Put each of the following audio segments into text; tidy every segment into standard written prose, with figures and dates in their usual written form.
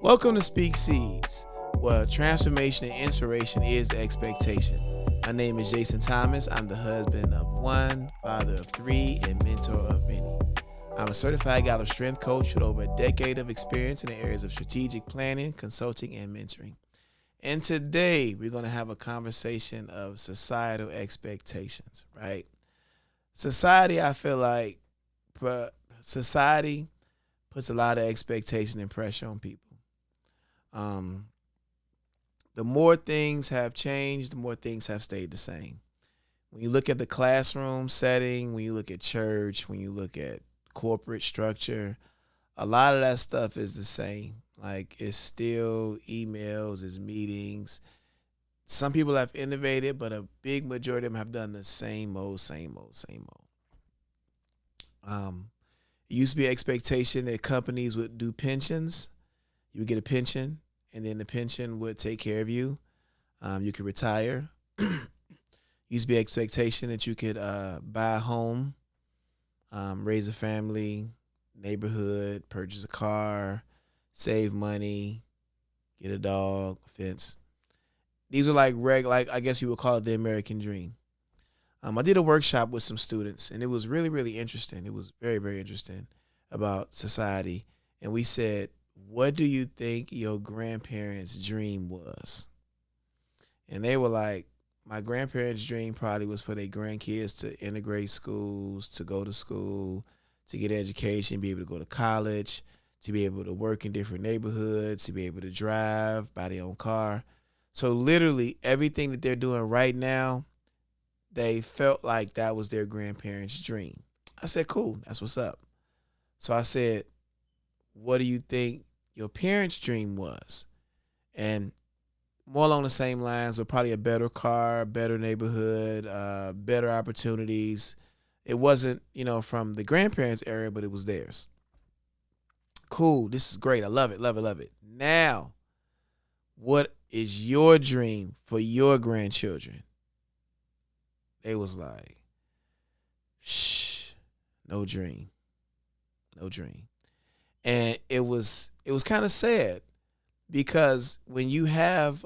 Welcome to Speak Seeds, where transformation and inspiration is the expectation. My name is Jason Thomas. I'm the husband of one, father of three, and mentor of many. I'm a certified God of Strength coach with over a decade of experience in the areas of strategic planning, consulting, and mentoring. And today we're going to have a conversation of societal expectations, right? Society, I feel like society puts a lot of expectation and pressure on people. Um, the more things have changed, the more things have stayed the same. When you look at the classroom setting, when you look at church, when you look at corporate structure, a lot of that stuff is the same. Like it's still emails, it's meetings. Some people have innovated, but a big majority of them have done the same old, same old, same old. It used to be an expectation that companies would do pensions. You would get a pension, and then the pension would take care of you. You could retire. Used to be an expectation that you could buy a home, raise a family, neighborhood, purchase a car, save money, get a dog, a fence. These are like I guess you would call it the American dream. I did a workshop with some students, and it was really, really interesting. It was very, very interesting about society. And we said, what do you think your grandparents' dream was? And they were like, my grandparents' dream probably was for their grandkids to integrate schools, to go to school, to get education, be able to go to college, to be able to work in different neighborhoods, to be able to drive, buy their own car. So literally everything that they're doing right now, they felt like that was their grandparents' dream. I said, cool, that's what's up. So I said, what do you think your parents' dream was? And more along the same lines, with probably a better car, better neighborhood, better opportunities. It wasn't, from the grandparents' area, but it was theirs. Cool, this is great. I love it, love it, love it. Now, what is your dream for your grandchildren? They was like, shh, no dream. No dream. And it was kind of sad because when you have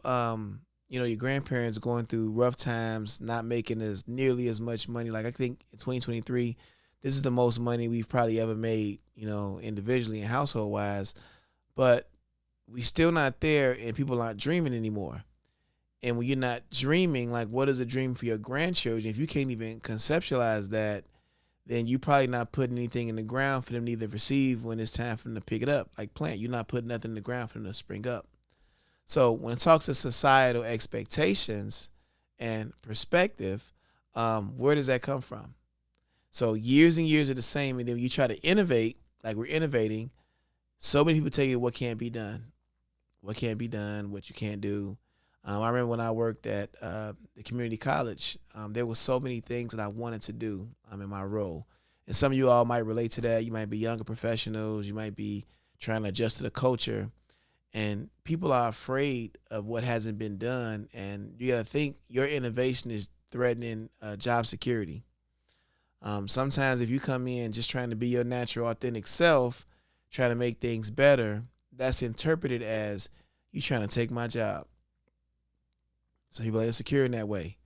your grandparents going through rough times, not making as nearly as much money, like I think in 2023, this is the most money we've probably ever made, individually and household wise, but we still not there and people aren't dreaming anymore. And when you're not dreaming, like what is a dream for your grandchildren? If you can't even conceptualize that, then you probably not putting anything in the ground for them to either receive when it's time for them to pick it up. Like plant, you're not putting nothing in the ground for them to spring up. So when it talks to societal expectations and perspective, where does that come from? So years and years are the same, and then you try to innovate, like we're innovating. So many people tell you what can't be done, what you can't do. I remember when I worked at the community college, there were so many things that I wanted to do in my role. And some of you all might relate to that. You might be younger professionals. You might be trying to adjust to the culture. And people are afraid of what hasn't been done. And you got to think your innovation is threatening job security. Sometimes if you come in just trying to be your natural, authentic self, trying to make things better, that's interpreted as you trying to take my job. So people are insecure in that way.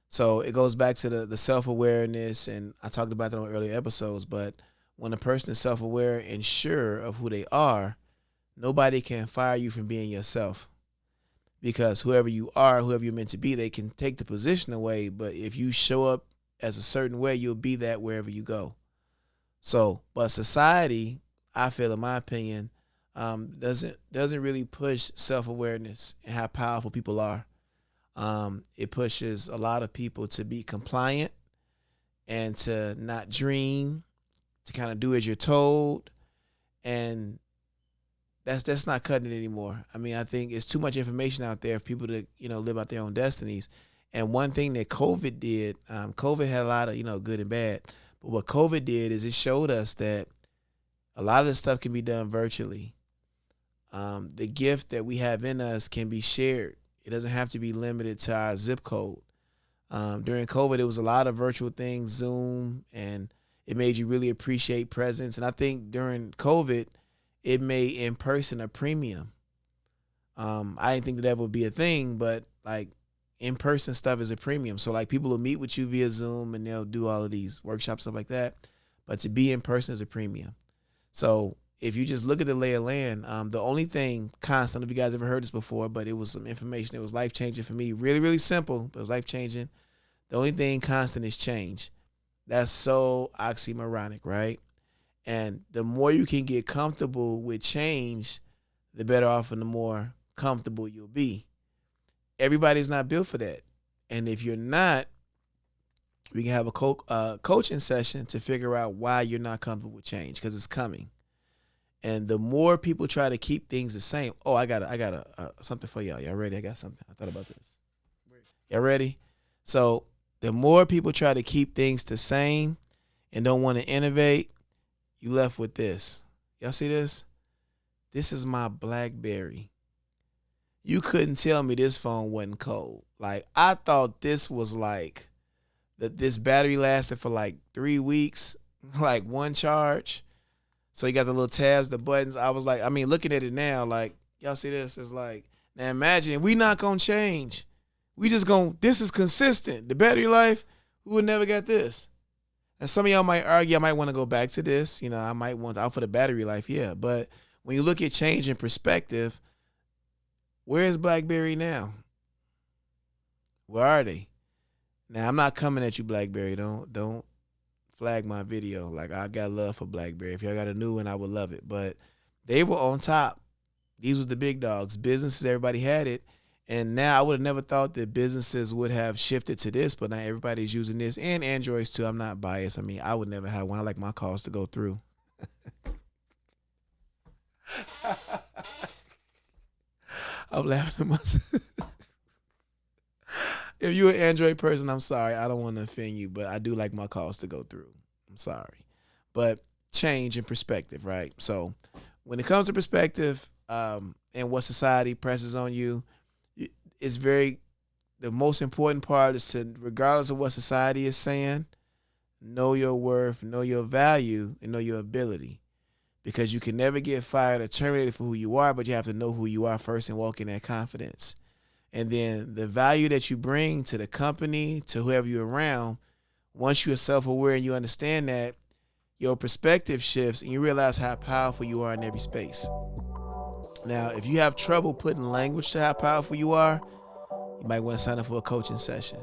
So it goes back to the self-awareness, and I talked about that on earlier episodes, but when a person is self-aware and sure of who they are, nobody can fire you from being yourself. Because whoever you are, whoever you're meant to be, they can take the position away, but if you show up as a certain way, you'll be that wherever you go. So, but society, I feel, in my opinion, doesn't really push self-awareness and how powerful people are. It pushes a lot of people to be compliant and to not dream, to kind of do as you're told. And that's not cutting it anymore. I mean, I think it's too much information out there for people to, live out their own destinies. And one thing that COVID did, COVID had a lot of, good and bad. But what COVID did is it showed us that a lot of this stuff can be done virtually. The gift that we have in us can be shared. It doesn't have to be limited to our zip code. During COVID, it was a lot of virtual things, Zoom, and it made you really appreciate presence. And I think during COVID, it made in person a premium. I didn't think that would be a thing, but like in-person stuff is a premium. So like people will meet with you via Zoom and they'll do all of these workshops, stuff like that. But to be in person is a premium. So if you just look at the lay of land, the only thing constant, if you guys ever heard this before, but it was some information that was life-changing for me. Really, really simple, but it was life-changing. The only thing constant is change. That's so oxymoronic, right? And the more you can get comfortable with change, the better off and the more comfortable you'll be. Everybody's not built for that. And if you're not, we can have a coaching session to figure out why you're not comfortable with change, because it's coming. And the more people try to keep things the same. Oh, I got something for y'all. Y'all ready? I got something. I thought about this. Y'all ready? So the more people try to keep things the same and don't want to innovate, you left with this. Y'all see this? This is my BlackBerry. You couldn't tell me this phone wasn't cold. Like, I thought this was like, that this battery lasted for like 3 weeks, like one charge. So you got the little tabs, the buttons. I was like, I mean, looking at it now, like, y'all see this? It's like, now imagine, we not going to change. We just going, this is consistent. The battery life, we would never got this. And some of y'all might argue, I might want to go back to this. You know, I might want out for the battery life, yeah. But when you look at change in perspective, where is BlackBerry now? Where are they? Now, I'm not coming at you, BlackBerry. Don't flag my video. Like, I got love for BlackBerry. If y'all got a new one, I would love it. But they were on top. These was the big dogs. Businesses, everybody had it. And now I would have never thought that businesses would have shifted to this, but now everybody's using this, and Androids too. I'm not biased. I mean, I would never have one. I like my calls to go through. I'm laughing at myself. If you're an Android person, I'm sorry. I don't want to offend you, but I do like my calls to go through. I'm sorry. But change in perspective, right? So when it comes to perspective and what society presses on you, it's the most important part is to, regardless of what society is saying, know your worth, know your value, and know your ability. Because you can never get fired or terminated for who you are, but you have to know who you are first and walk in that confidence. And then the value that you bring to the company, to whoever you're around, once you're self-aware and you understand that, your perspective shifts and you realize how powerful you are in every space. Now, if you have trouble putting language to how powerful you are, you might want to sign up for a coaching session.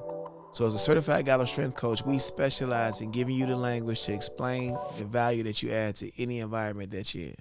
So as a certified Gallo Strength Coach, we specialize in giving you the language to explain the value that you add to any environment that you're in.